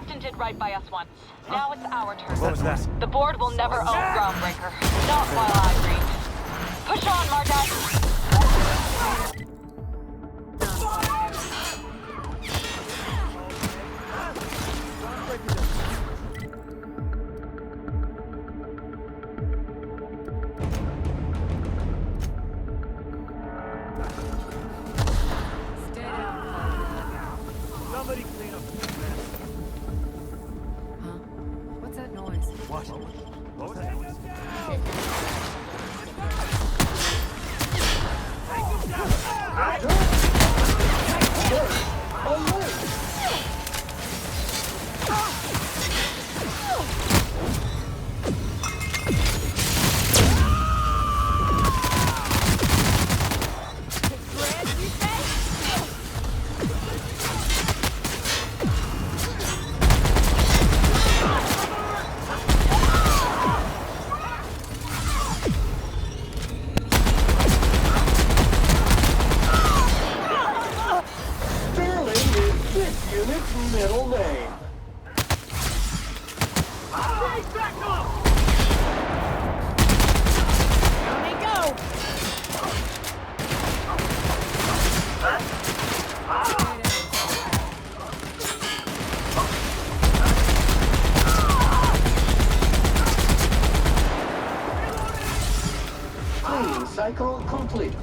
captain did right by us once. Now it's our turn. What was that? The board will never own Groundbreaker. Not while I read. Push on, Marquez! Somebody clean up this mess. Huh? What's that noise? What? What was that? Middle name. Back up! Down they go! Cleaning cycle complete.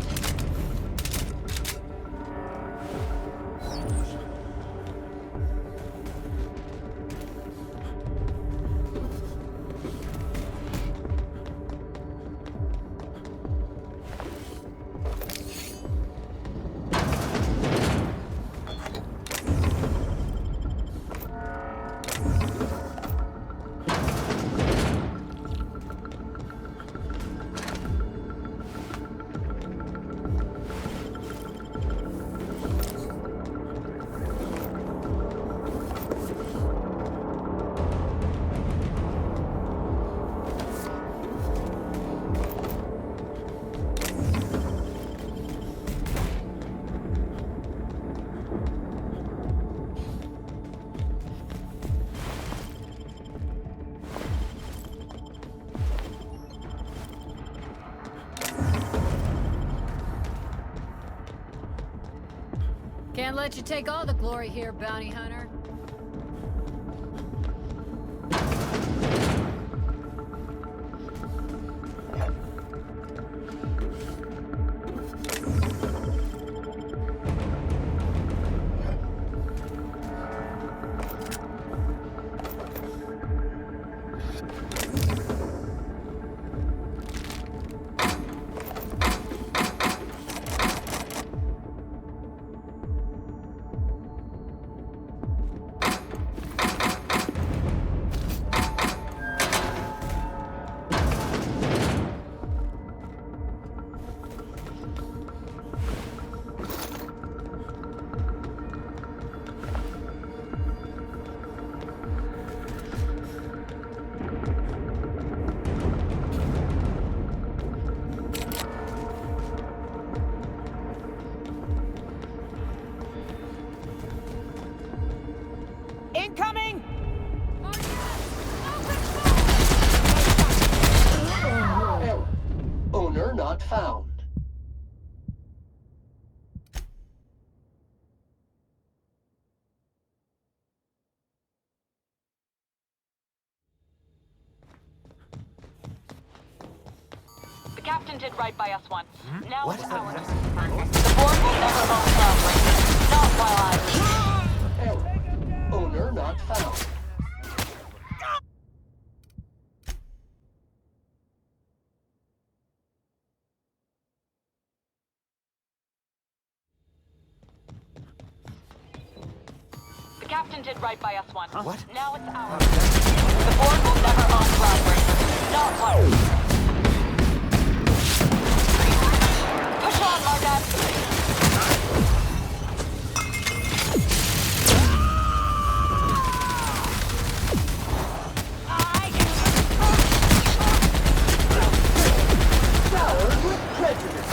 Can't let you take all the glory here, bounty hunter. Incoming! Error. Owner not found. The captain did right by us once. Now What? it's our turn. The board will never own Groundbreaker. Not while I read. Error. Owner not found. The captain did right by us once. What? Now it's our turn. The board will never own Groundbreaker. Not while. Push on, Marquez! Soured with prejudice.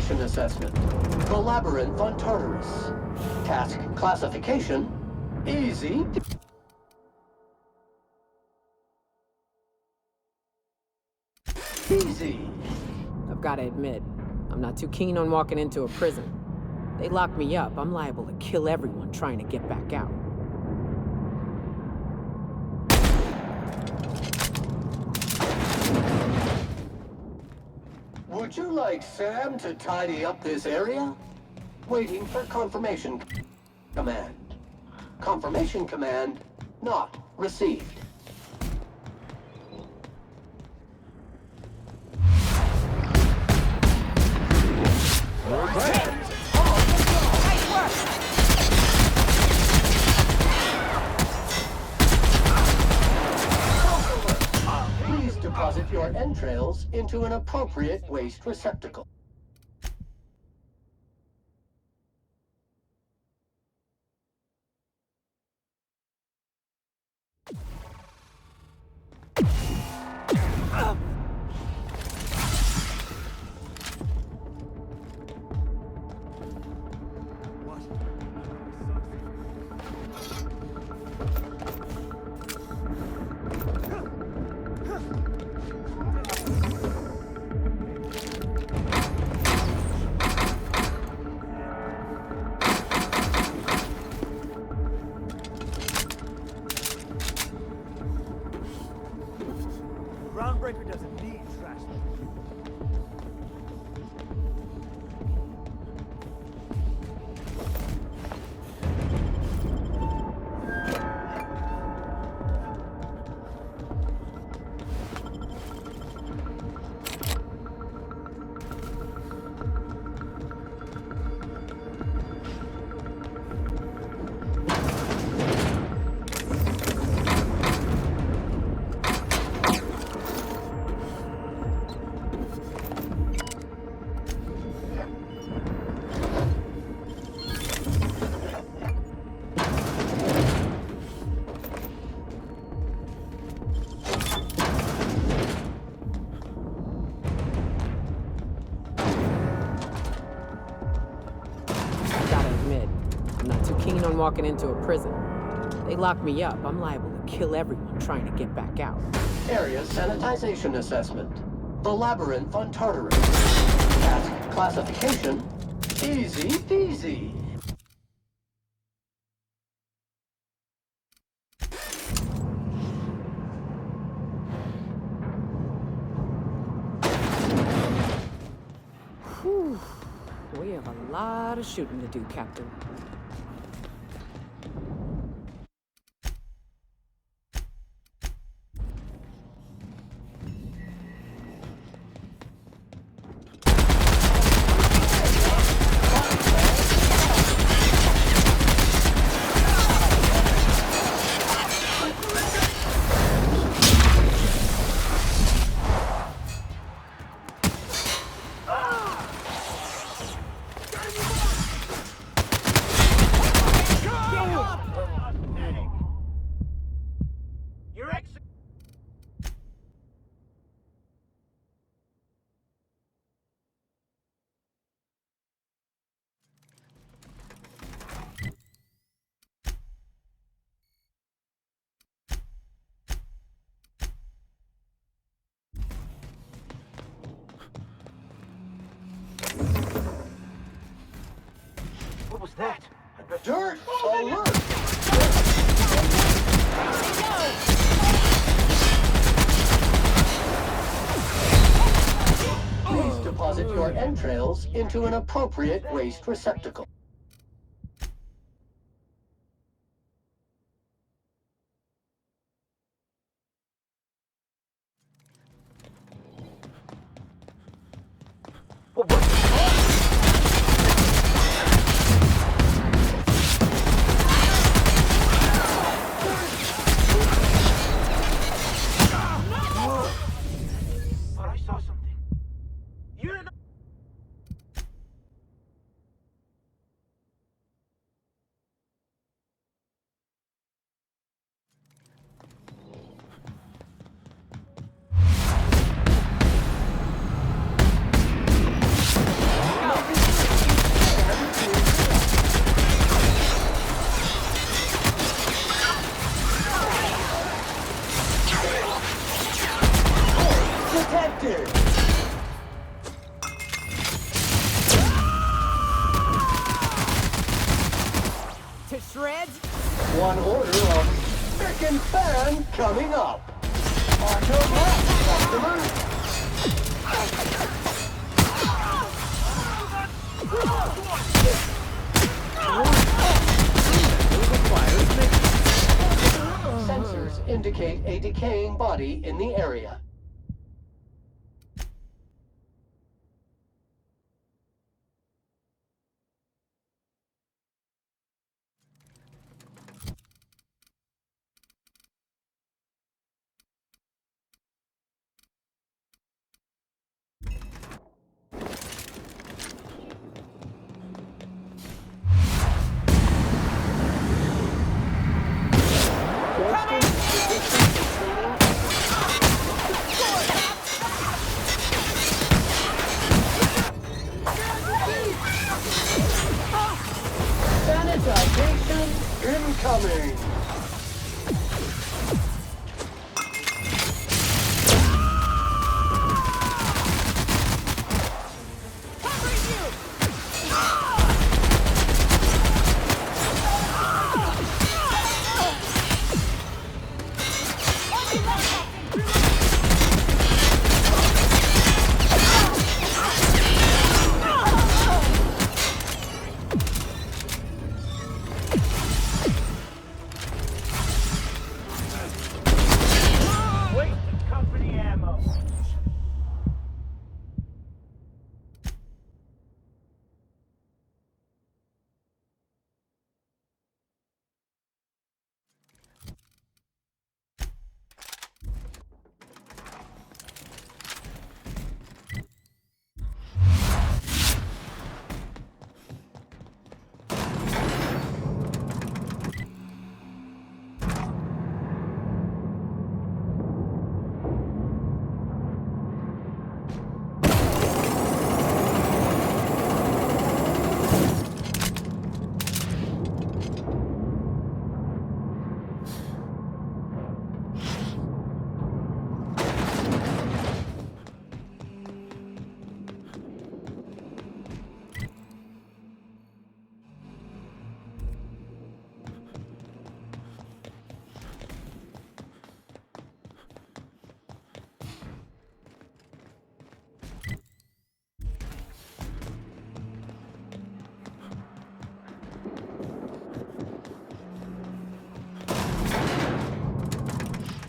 sensitization assessment. The Labyrinth on Tartarus. Task classification. Easy. Easy. I've got to admit, I'm not too keen on walking into a prison. They lock me up, I'm liable to kill everyone trying to get back out. Would you like Sam to tidy up this area? Waiting for confirmation command. Confirmation command not received. Please deposit your entrails into an appropriate waste receptacle. Groundbreaker doesn't need trash. Walking into a prison. They lock me up, I'm liable to kill everyone trying to get back out. Area sanitization assessment. The Labyrinth on Tartarus. Task classification. Easy peasy. Whew. We have a lot of shooting to do, Captain. What was that? Dirt alert! Please deposit your entrails into an appropriate waste receptacle. one order of frickin' fan coming up. On your left, customer. Sensors indicate a decaying body in the area. Sanitization incoming! Wasted company ammo.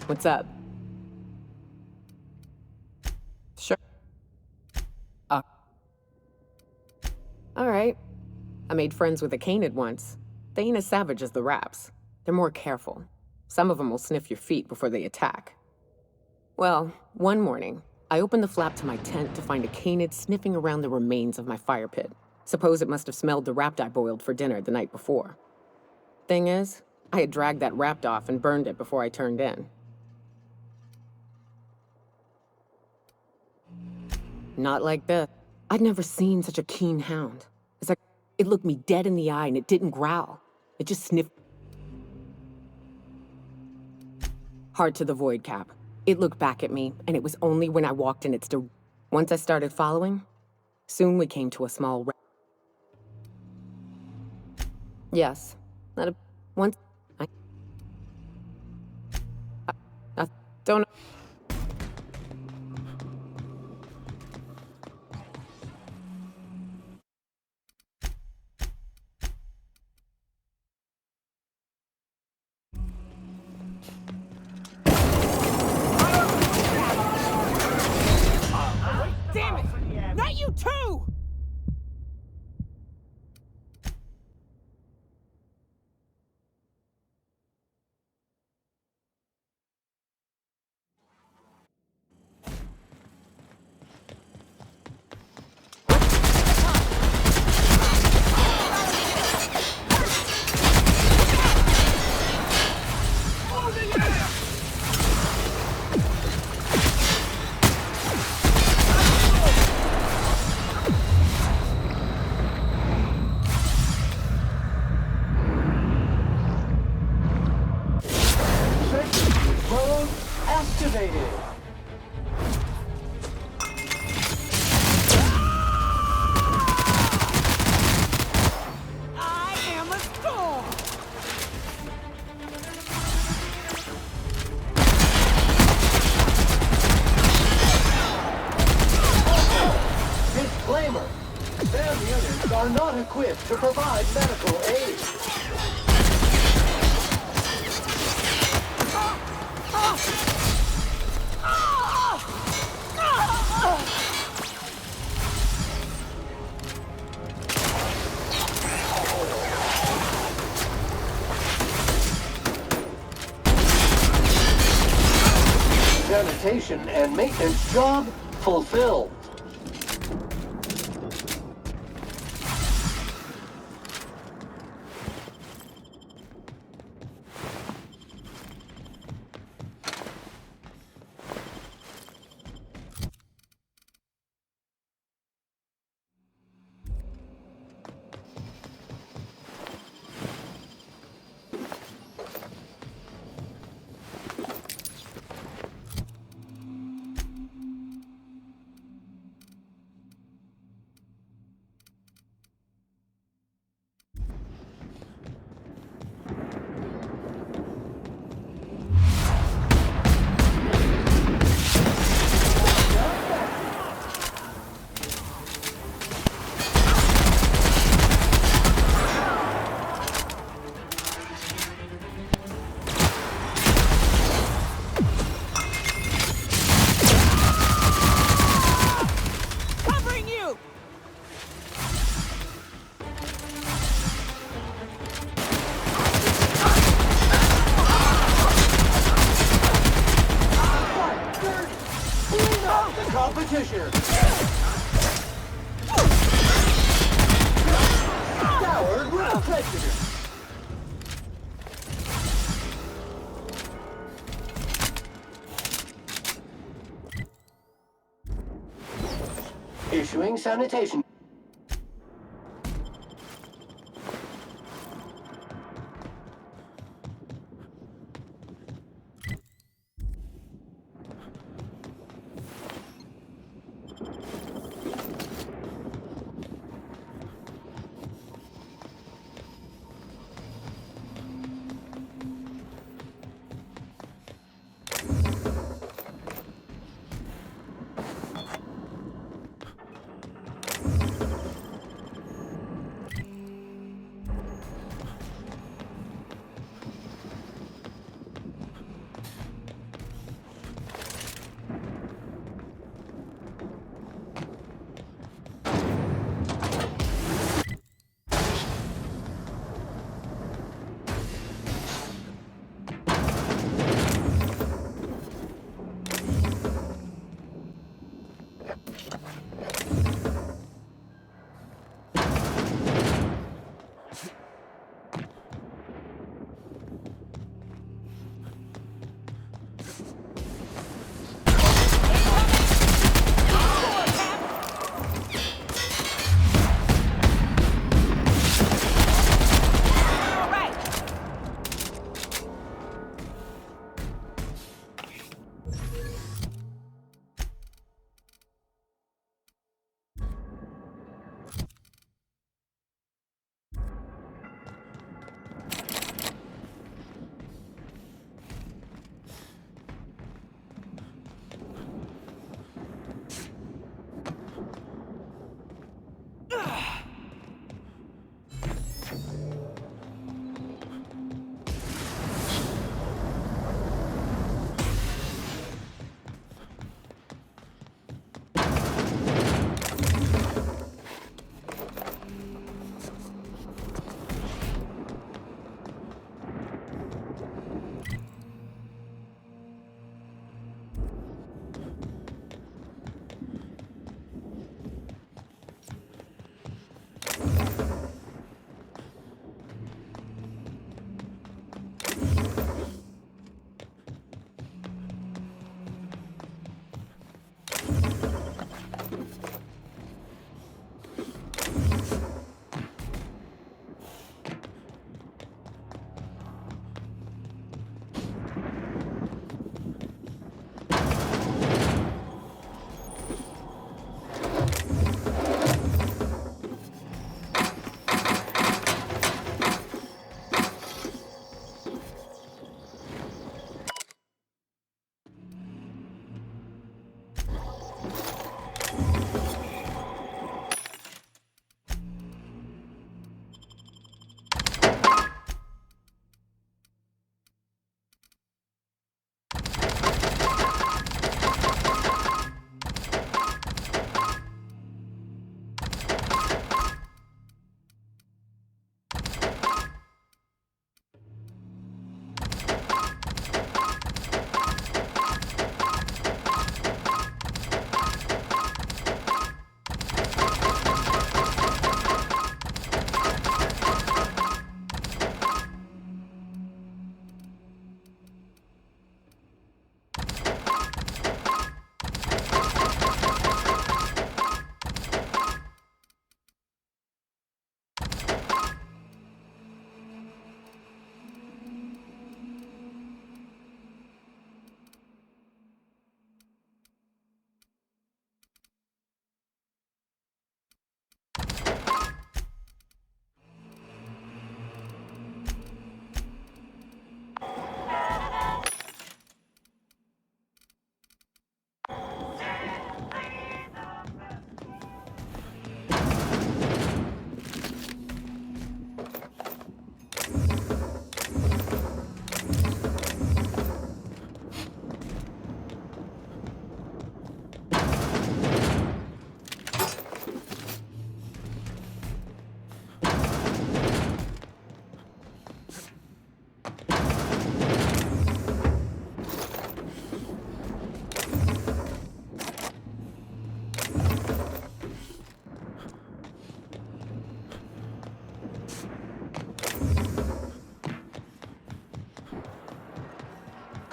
What's up? Sure. All right. I made friends with a canid once. They ain't as savage as the raps. They're more careful. Some of them will sniff your feet before they attack. Well, one morning, I opened the flap to my tent to find a canid sniffing around the remains of my fire pit. Suppose it must have smelled the rapt I boiled for dinner the night before. Thing is, I had dragged that rapt off and burned it before I turned in. Not like this. I'd never seen such a keen hound. It's like it looked me dead in the eye and it didn't growl. It just sniffed. Hard to the void, Cap. It looked back at me, and it was only when I walked in its Once I started following, soon we came to a small Yes. Not a... Once... I don't know... Damn it! Not you too! Mode activated. I am a storm! equipped to provide medical aid. Sanitation and maintenance job fulfilled. Competition. Scoured with prejudice. Issuing sanitation.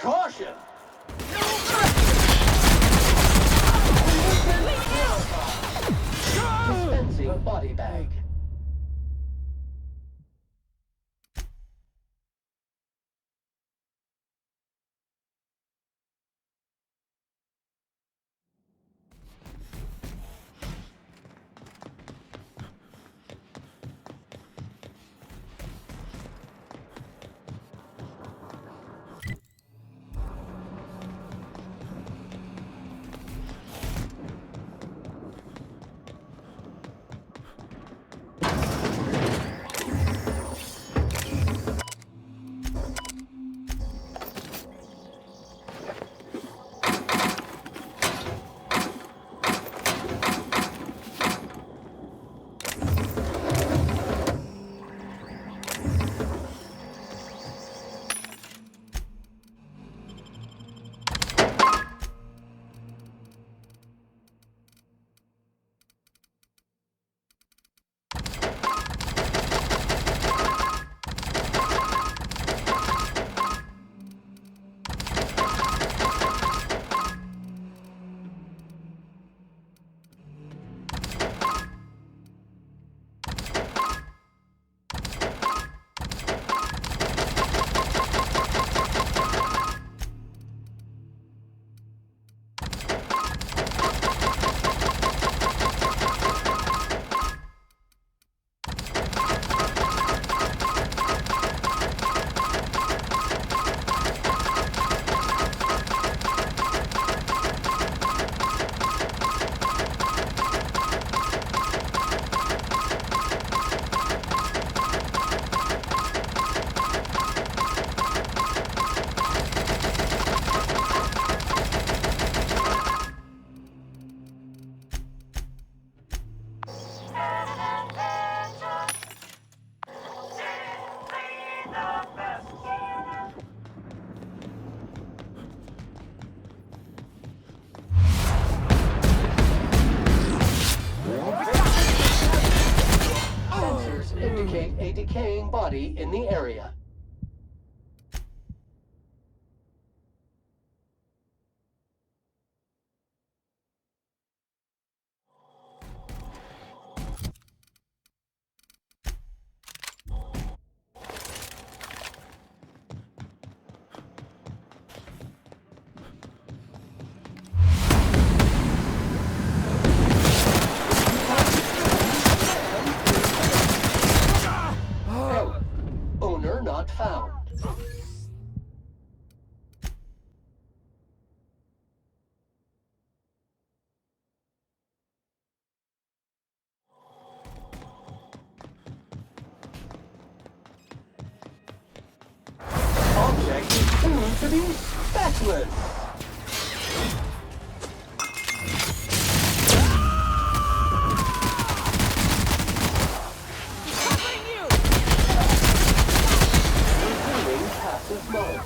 Caution! Dispensing body bag. Sensors indicate a decaying body in the area. Error. Owner not found. Object is tuned to be specialist. Resuming passive mode.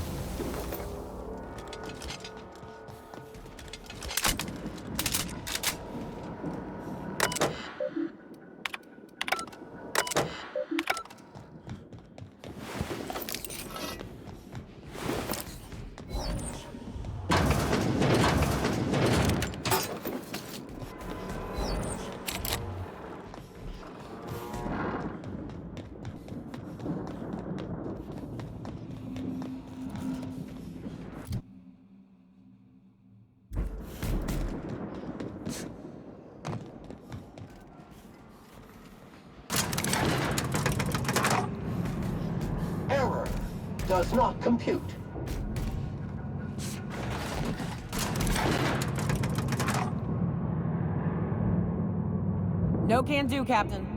Error. Does not compute. No can do, Captain.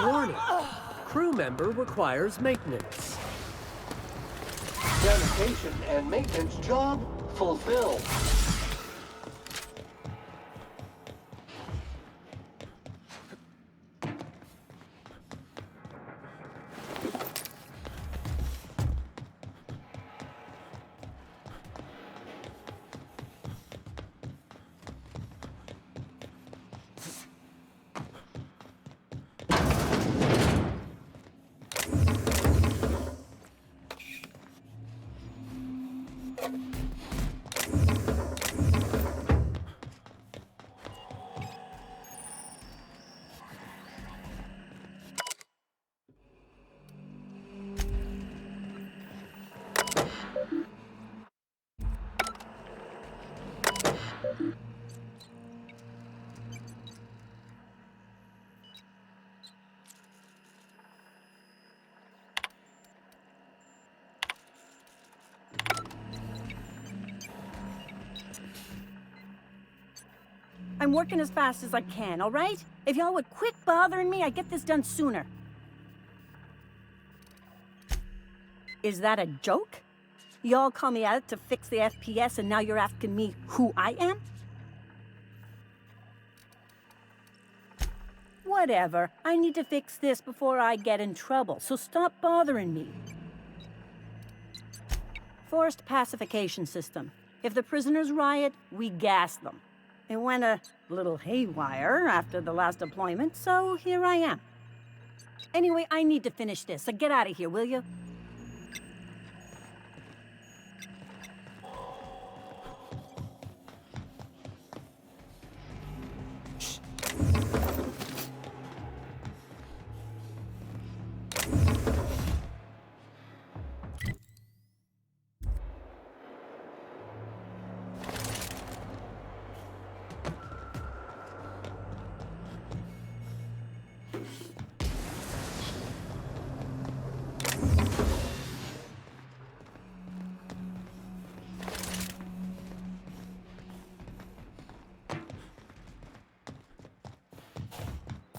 Warning. Crew member requires maintenance. Sanitation and maintenance job fulfilled. I'm working as fast as I can, all right? If y'all would quit bothering me, I'd get this done sooner. Is that a joke? Y'all call me out to fix the FPS and now you're asking me who I am? Whatever. I need to fix this before I get in trouble, so stop bothering me. Forced pacification system. If the prisoners riot, we gas them. It went a little haywire after the last deployment, so here I am. Anyway, I need to finish this, so get out of here, will you?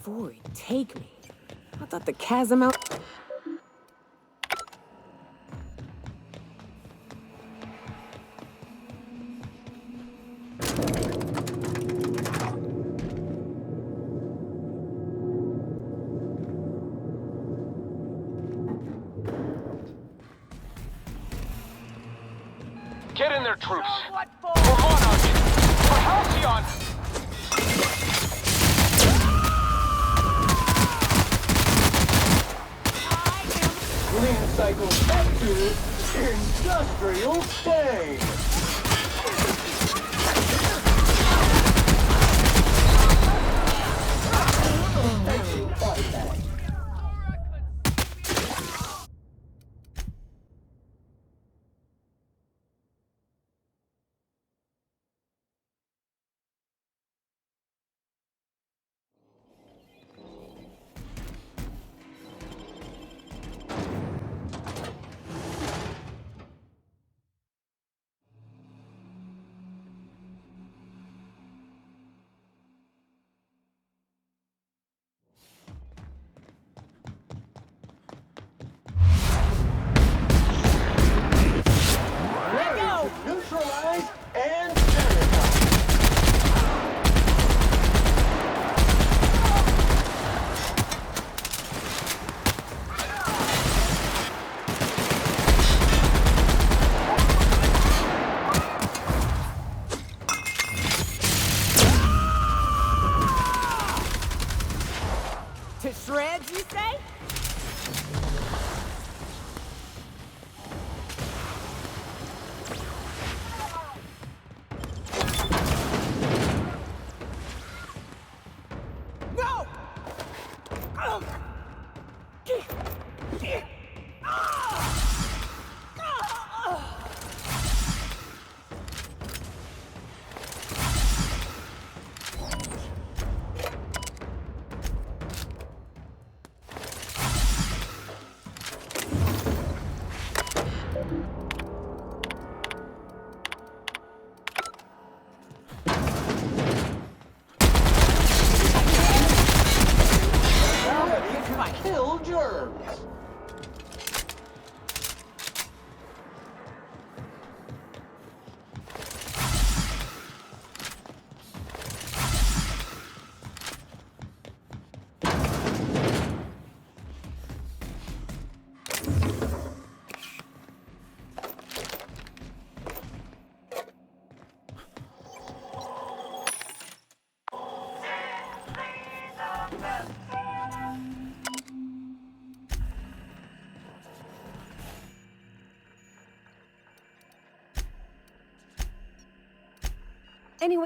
Boy, take me. I thought the chasm out... Get in there, troops! For Monarch! For Halcyon! Clean cycle back to industrial state. Anyway...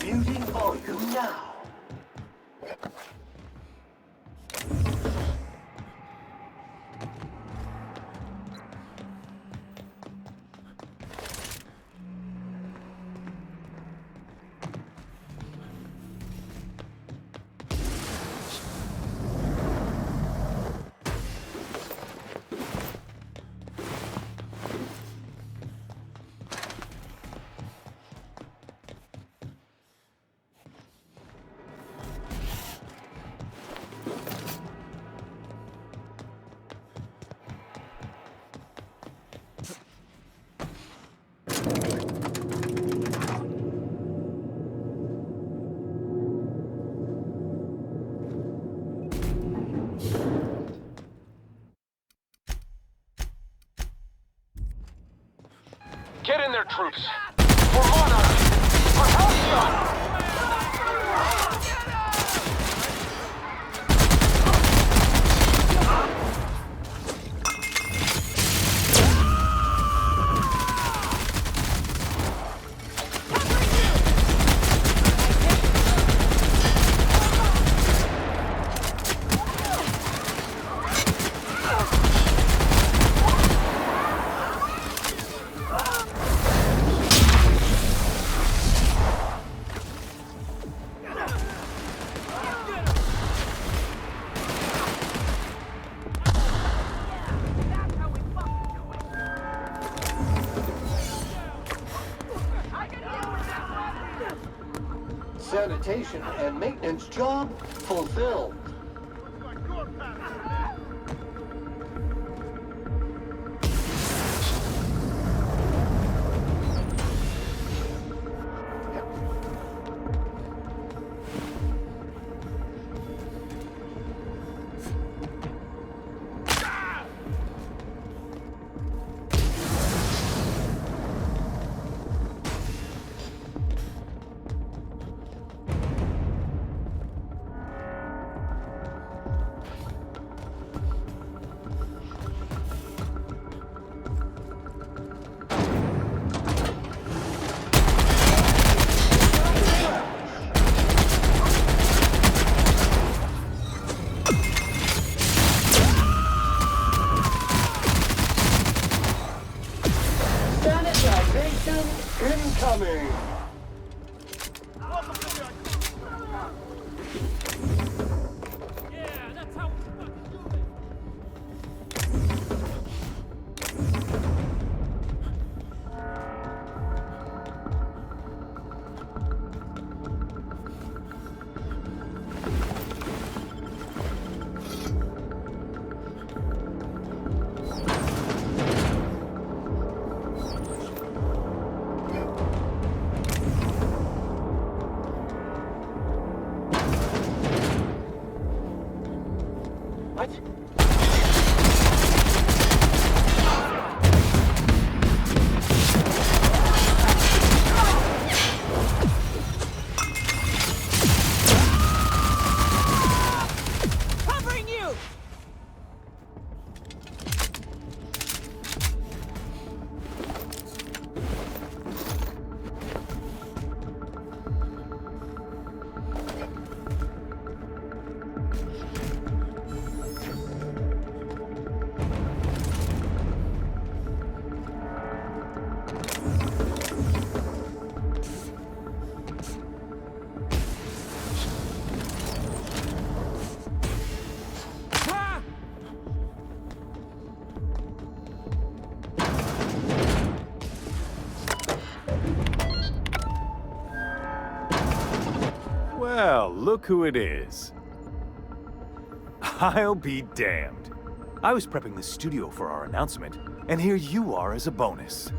Muting volume now. Get in there, troops. For Monarch. For Halcyon. Sanitation and maintenance job fulfilled. Sanitization incoming. Well, look who it is. I'll be damned. I was prepping the studio for our announcement, and here you are as a bonus.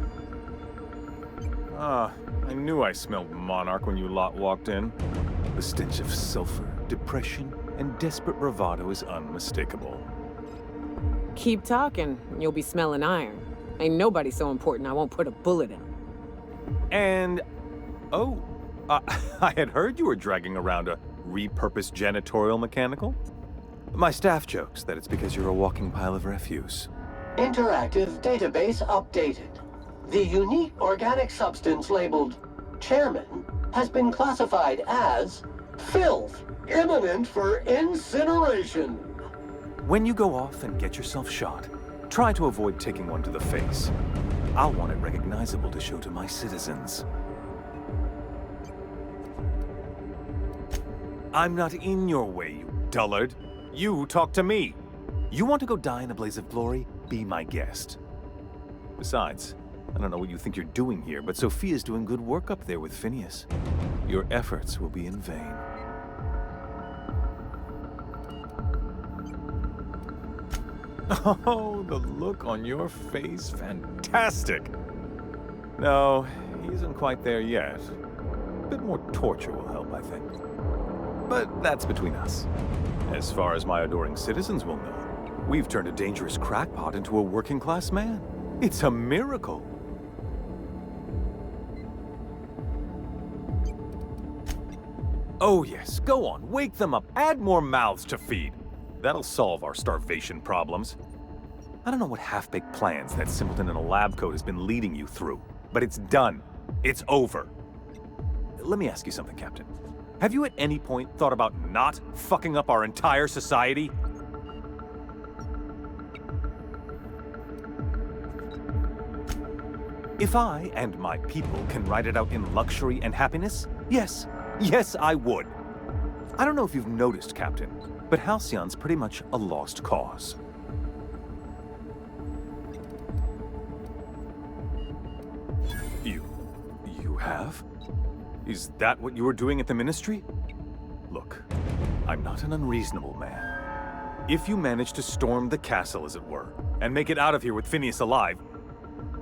Ah, I knew I smelled Monarch when you lot walked in. The stench of sulfur, depression, and desperate bravado is unmistakable. Keep talking, and you'll be smelling iron. Ain't nobody so important I won't put a bullet in him. And... oh, I had heard you were dragging around a repurposed janitorial mechanical? My staff jokes that it's because you're a walking pile of refuse. Interactive database updated. The unique organic substance labeled Chairman has been classified as filth, imminent for incineration. When you go off and get yourself shot, try to avoid taking one to the face. I'll want it recognizable to show to my citizens. I'm not in your way, you dullard. You talk to me. You want to go die in a blaze of glory? Be my guest. Besides, I don't know what you think you're doing here, but Sophia's doing good work up there with Phineas. Your efforts will be in vain. Oh, the look on your face. Fantastic. No, he isn't quite there yet. A bit more torture will help, I think. But that's between us. As far as my adoring citizens will know, we've turned a dangerous crackpot into a working-class man. It's a miracle. Oh yes, go on, wake them up, add more mouths to feed. That'll solve our starvation problems. I don't know what half-baked plans that simpleton in a lab coat has been leading you through, but it's done. It's over. Let me ask you something, Captain. Have you at any point thought about not fucking up our entire society? If I and my people can ride it out in luxury and happiness, yes, I would. I don't know if you've noticed, Captain, but Halcyon's pretty much a lost cause. You have? Is that what you were doing at the Ministry? Look, I'm not an unreasonable man. If you manage to storm the castle, as it were, and make it out of here with Phineas alive,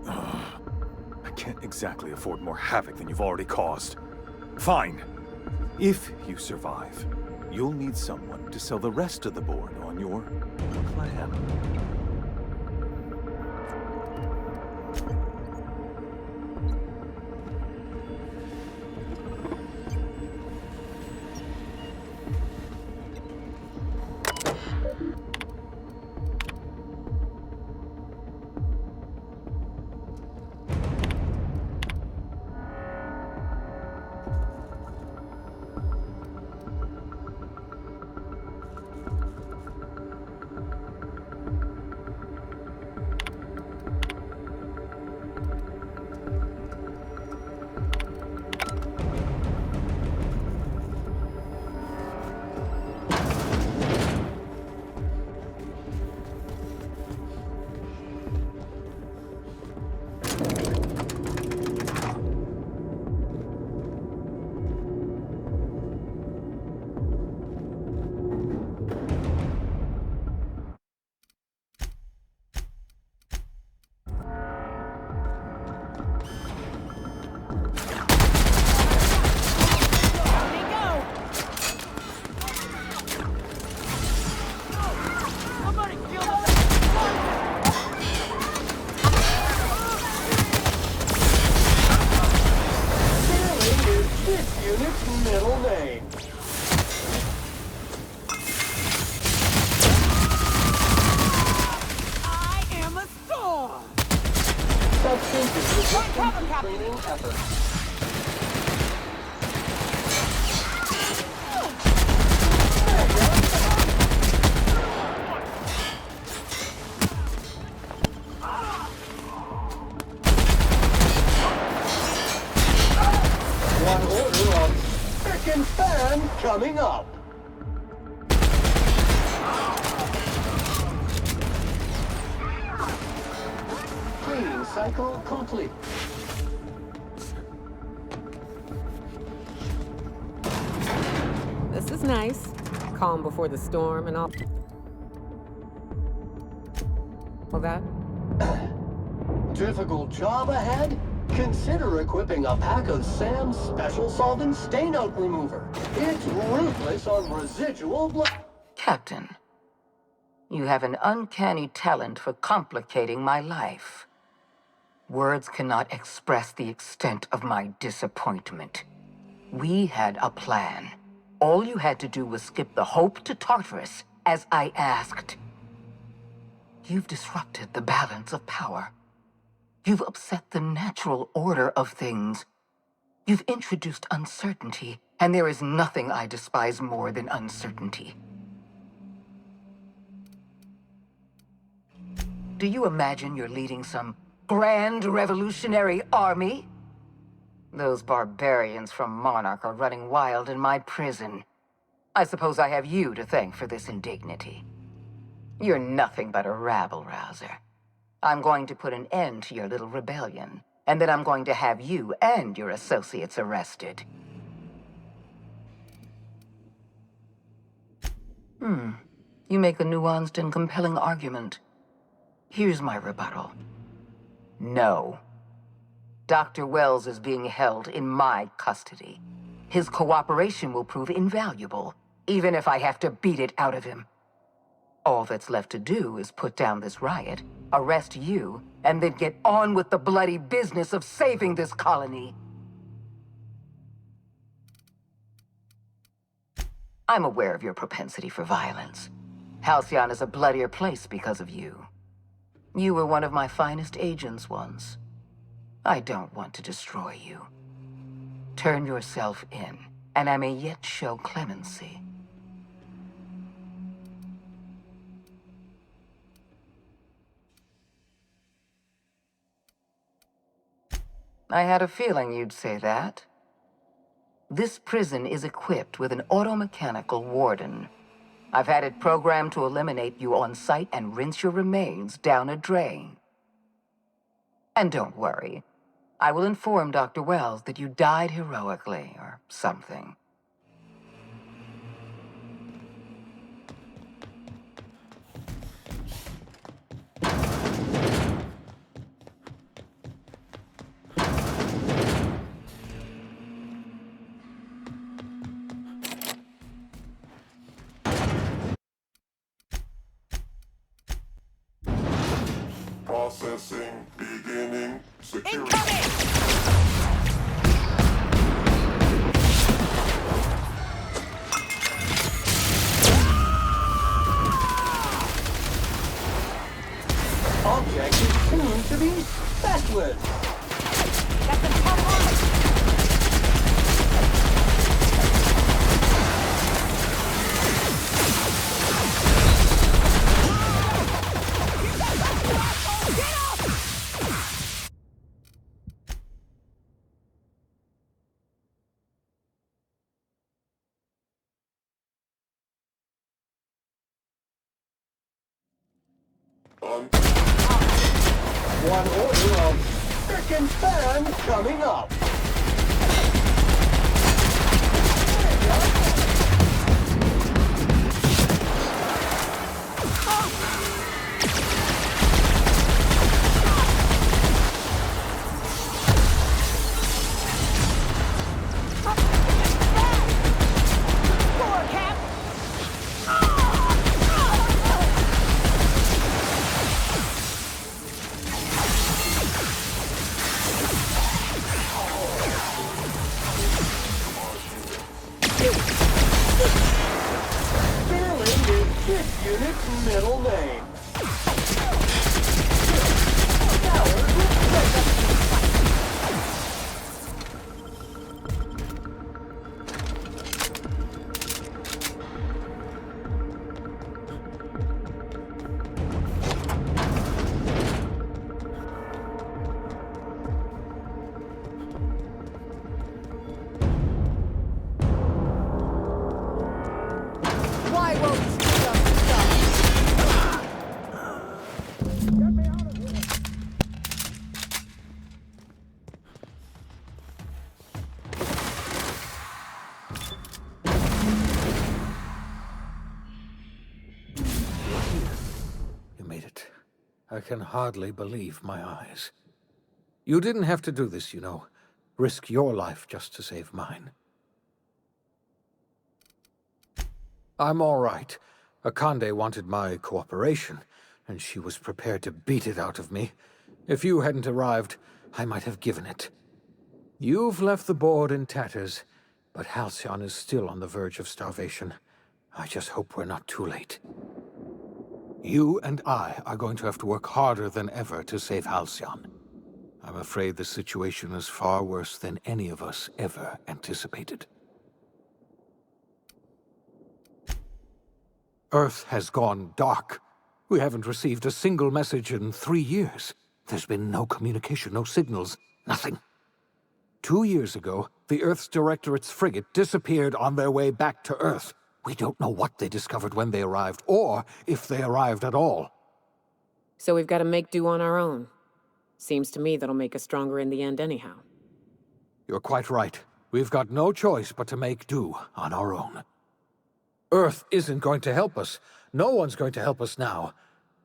I can't exactly afford more havoc than you've already caused. Fine. If you survive, you'll need someone to sell the rest of the board on your plan. Middle name. I am a star! Substance is resistant to cleaning efforts. One order of frickin' fan coming up. Cleaning cycle complete. This is nice. Calm before the storm and all that. Difficult job ahead? Consider equipping a pack of Sam's special solvent stain-out remover. It's ruthless on residual blood. Captain, you have an uncanny talent for complicating my life. Words cannot express the extent of my disappointment. We had a plan. All you had to do was skip the Hope to Tartarus, as I asked. You've disrupted the balance of power. You've upset the natural order of things. You've introduced uncertainty, and there is nothing I despise more than uncertainty. Do you imagine you're leading some grand revolutionary army? Those barbarians from Monarch are running wild in my prison. I suppose I have you to thank for this indignity. You're nothing but a rabble-rouser. I'm going to put an end to your little rebellion, and then I'm going to have you and your associates arrested. You make a nuanced and compelling argument. Here's my rebuttal. No. Dr. Wells is being held in my custody. His cooperation will prove invaluable, even if I have to beat it out of him. All that's left to do is put down this riot, arrest you, and then get on with the bloody business of saving this colony. I'm aware of your propensity for violence. Halcyon is a bloodier place because of you. You were one of my finest agents once. I don't want to destroy you. Turn yourself in, and I may yet show clemency. I had a feeling you'd say that. This prison is equipped with an automechanical warden. I've had it programmed to eliminate you on sight and rinse your remains down a drain. And don't worry, I will inform Dr. Wells that you died heroically, or something. Processing, beginning, security. Object is tuned to be specialist. One order of frickin' fan coming up. This unit's middle name. Why won't you stop? You made it. I can hardly believe my eyes. You didn't have to do this, you know. Risk your life just to save mine. I'm all right. Akande wanted my cooperation, and she was prepared to beat it out of me. If you hadn't arrived, I might have given it. You've left the board in tatters, but Halcyon is still on the verge of starvation. I just hope we're not too late. You and I are going to have to work harder than ever to save Halcyon. I'm afraid the situation is far worse than any of us ever anticipated. Earth has gone dark. We haven't received a single message in 3 years. There's been no communication, no signals, nothing. 2 years ago, the Earth's Directorate's frigate disappeared on their way back to Earth. We don't know what they discovered when they arrived, or if they arrived at all. So we've got to make do on our own. Seems to me that'll make us stronger in the end anyhow. You're quite right. We've got no choice but to make do on our own. Earth isn't going to help us. No one's going to help us now.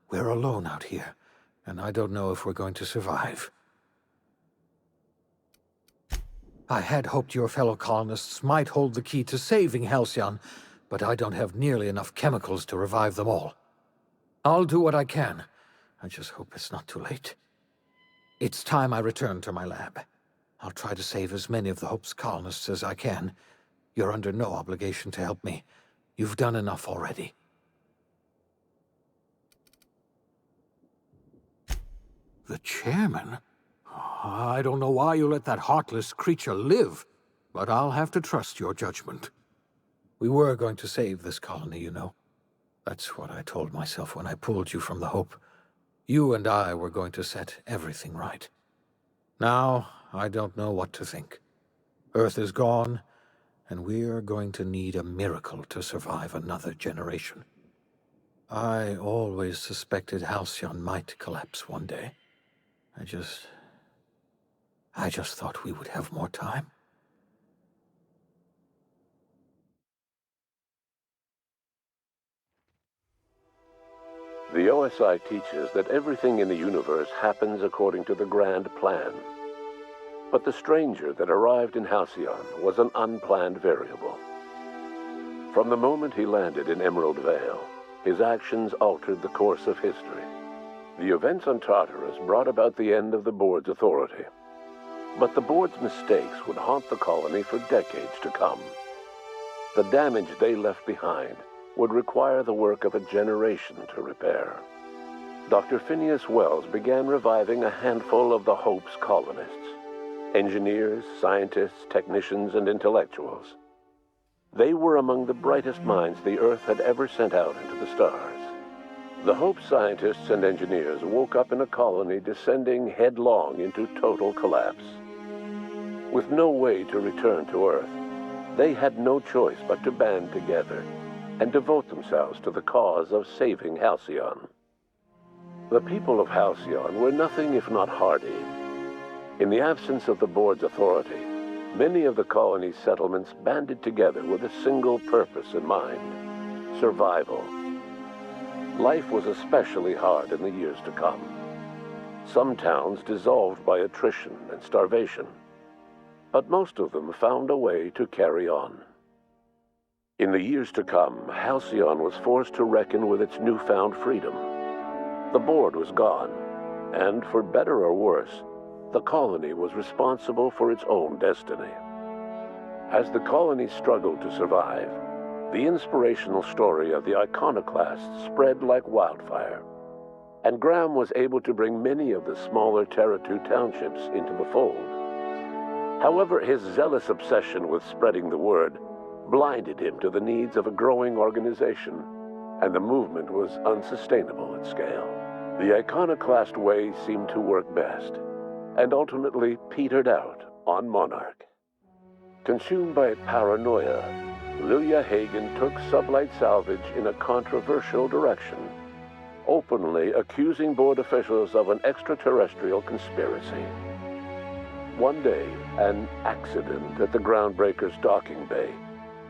We're alone out here, and I don't know if we're going to survive. I had hoped your fellow colonists might hold the key to saving Halcyon, but I don't have nearly enough chemicals to revive them all. I'll do what I can. I just hope it's not too late. It's time I return to my lab. I'll try to save as many of the Hope's colonists as I can. You're under no obligation to help me. You've done enough already. The chairman? I don't know why you let that heartless creature live, but I'll have to trust your judgment. We were going to save this colony, you know. That's what I told myself when I pulled you from the Hope. You and I were going to set everything right. Now, I don't know what to think. Earth is gone, and we're going to need a miracle to survive another generation. I always suspected Halcyon might collapse one day. I just thought we would have more time. The OSI teaches that everything in the universe happens according to the grand plan. But the stranger that arrived in Halcyon was an unplanned variable. From the moment he landed in Emerald Vale, his actions altered the course of history. The events on Tartarus brought about the end of the board's authority. But the board's mistakes would haunt the colony for decades to come. The damage they left behind would require the work of a generation to repair. Dr. Phineas Wells began reviving a handful of the Hope's colonists. Engineers, scientists, technicians, and intellectuals. They were among the brightest minds the Earth had ever sent out into the stars. The Hope scientists and engineers woke up in a colony descending headlong into total collapse. With no way to return to Earth, they had no choice but to band together and devote themselves to the cause of saving Halcyon. The people of Halcyon were nothing if not hardy. In the absence of the board's authority, many of the colony's settlements banded together with a single purpose in mind: survival. Life was especially hard in the years to come. Some towns dissolved by attrition and starvation, but most of them found a way to carry on. In the years to come, Halcyon was forced to reckon with its newfound freedom. The board was gone, and for better or worse, the colony was responsible for its own destiny. As the colony struggled to survive, the inspirational story of the iconoclasts spread like wildfire, and Graham was able to bring many of the smaller Terra-2 townships into the fold. However, his zealous obsession with spreading the word blinded him to the needs of a growing organization, and the movement was unsustainable at scale. The iconoclast way seemed to work best, and ultimately petered out on Monarch. Consumed by paranoia, Lilia Hagen took Sublight Salvage in a controversial direction, openly accusing board officials of an extraterrestrial conspiracy. One day, an accident at the Groundbreaker's docking bay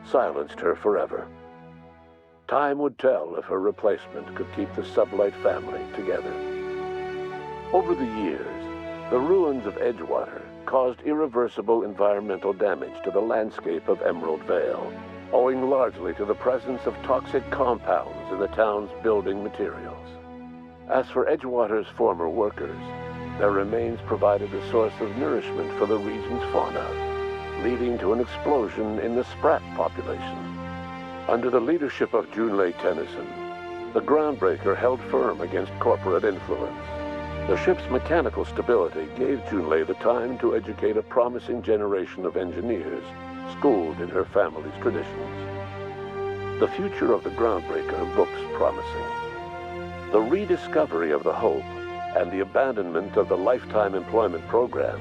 silenced her forever. Time would tell if her replacement could keep the Sublight family together. Over the years, the ruins of Edgewater caused irreversible environmental damage to the landscape of Emerald Vale, owing largely to the presence of toxic compounds in the town's building materials. As for Edgewater's former workers, their remains provided a source of nourishment for the region's fauna. leading to an explosion in the sprat population. Under the leadership of Junlei Tennyson, the Groundbreaker held firm against corporate influence. The ship's mechanical stability gave Junlei the time to educate a promising generation of engineers schooled in her family's traditions. The future of the Groundbreaker looks promising. The rediscovery of the Hope and the abandonment of the lifetime employment program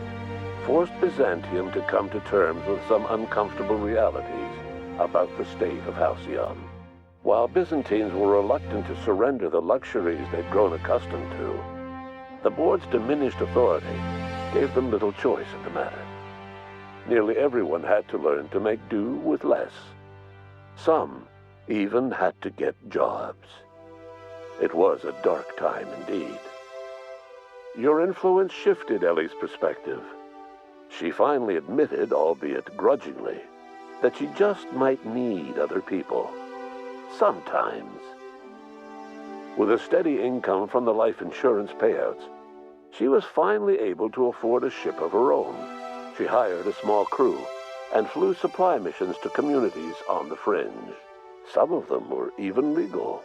forced Byzantium to come to terms with some uncomfortable realities about the state of Halcyon. While Byzantines were reluctant to surrender the luxuries they'd grown accustomed to, the board's diminished authority gave them little choice in the matter. Nearly everyone had to learn to make do with less. Some even had to get jobs. It was a dark time indeed. Your influence shifted Ellie's perspective. She finally admitted, albeit grudgingly, that she just might need other people. Sometimes. With a steady income from the life insurance payouts, she was finally able to afford a ship of her own. She hired a small crew and flew supply missions to communities on the fringe. Some of them were even legal.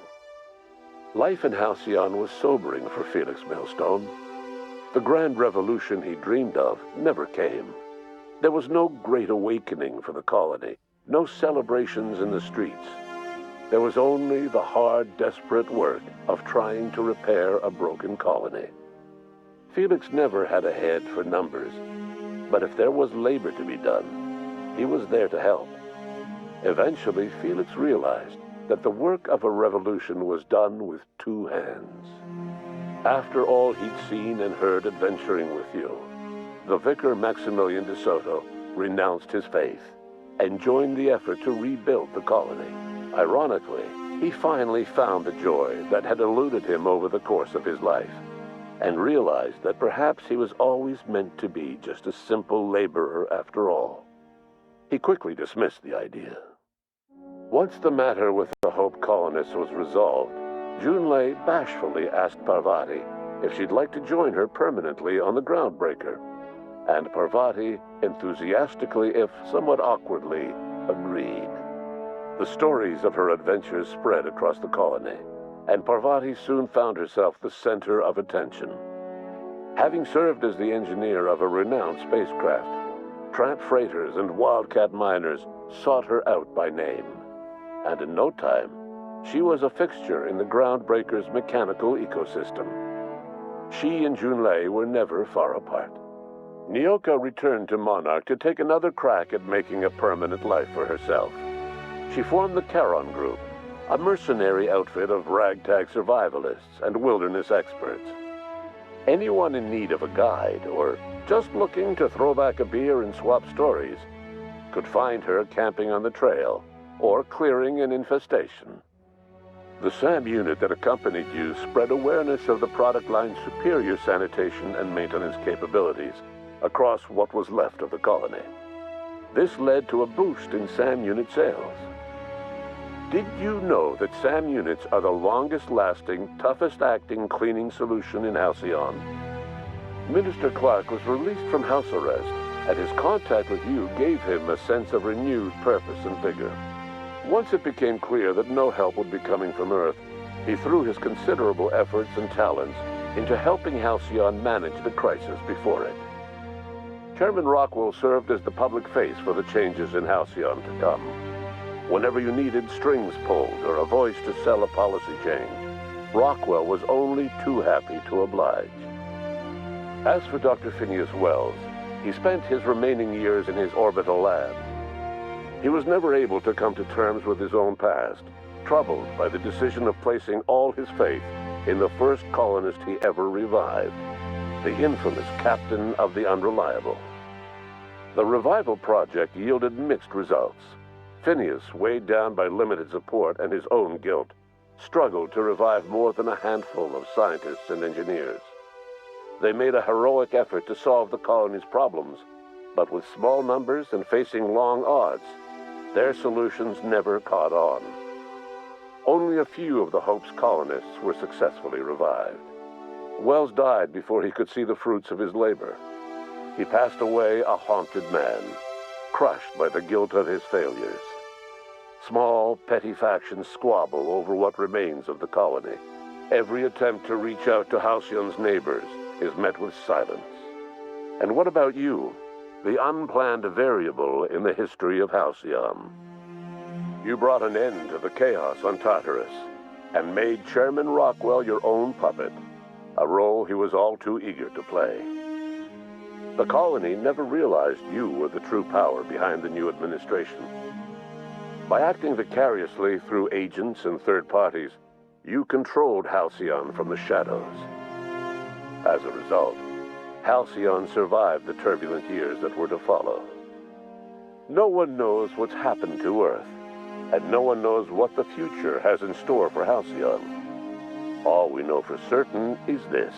Life in Halcyon was sobering for Felix Millstone. The grand revolution he dreamed of never came. There was no great awakening for the colony, no celebrations in the streets. There was only the hard, desperate work of trying to repair a broken colony. Felix never had a head for numbers, but if there was labor to be done, he was there to help. Eventually, Felix realized that the work of a revolution was done with two hands. After all he'd seen and heard adventuring with you, the vicar Maximilian de Soto renounced his faith and joined the effort to rebuild the colony. Ironically, he finally found the joy that had eluded him over the course of his life, and realized that perhaps he was always meant to be just a simple laborer after all. He quickly dismissed the idea. Once the matter with the Hope colonists was resolved, Junlei bashfully asked Parvati if she'd like to join her permanently on the Groundbreaker, and Parvati enthusiastically, if somewhat awkwardly, agreed. The stories of her adventures spread across the colony, and Parvati soon found herself the center of attention. Having served as the engineer of a renowned spacecraft, tramp freighters and wildcat miners sought her out by name, and in no time, she was a fixture in the Groundbreaker's mechanical ecosystem. She and Junlei were never far apart. Nyoka returned to Monarch to take another crack at making a permanent life for herself. She formed the Charon Group, a mercenary outfit of ragtag survivalists and wilderness experts. Anyone in need of a guide, or just looking to throw back a beer and swap stories, could find her camping on the trail or clearing an infestation. The SAM unit that accompanied you spread awareness of the product line's superior sanitation and maintenance capabilities across what was left of the colony. This led to a boost in SAM unit sales. Did you know that SAM units are the longest-lasting, toughest-acting cleaning solution in Halcyon? Minister Clark was released from house arrest, and his contact with you gave him a sense of renewed purpose and vigor. Once it became clear that no help would be coming from Earth, he threw his considerable efforts and talents into helping Halcyon manage the crisis before it. Chairman Rockwell served as the public face for the changes in Halcyon to come. Whenever you needed strings pulled or a voice to sell a policy change, Rockwell was only too happy to oblige. As for Dr. Phineas Wells, he spent his remaining years in his orbital lab. He was never able to come to terms with his own past, troubled by the decision of placing all his faith in the first colonist he ever revived, the infamous Captain of the Unreliable. The revival project yielded mixed results. Phineas, weighed down by limited support and his own guilt, struggled to revive more than a handful of scientists and engineers. They made a heroic effort to solve the colony's problems, but with small numbers and facing long odds, their solutions never caught on. Only a few of the Hope's colonists were successfully revived. Wells died before he could see the fruits of his labor. He passed away a haunted man, crushed by the guilt of his failures. Small, petty factions squabble over what remains of the colony. Every attempt to reach out to Halcyon's neighbors is met with silence. And what about you, the unplanned variable in the history of Halcyon? You brought an end to the chaos on Tartarus, and made Chairman Rockwell your own puppet, a role he was all too eager to play. The colony never realized you were the true power behind the new administration. By acting vicariously through agents and third parties, you controlled Halcyon from the shadows. As a result, Halcyon survived the turbulent years that were to follow. No one knows what's happened to Earth, and no one knows what the future has in store for Halcyon. All we know for certain is this: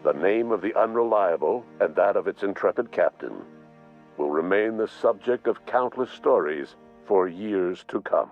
the name of the Unreliable and that of its intrepid captain will remain the subject of countless stories for years to come.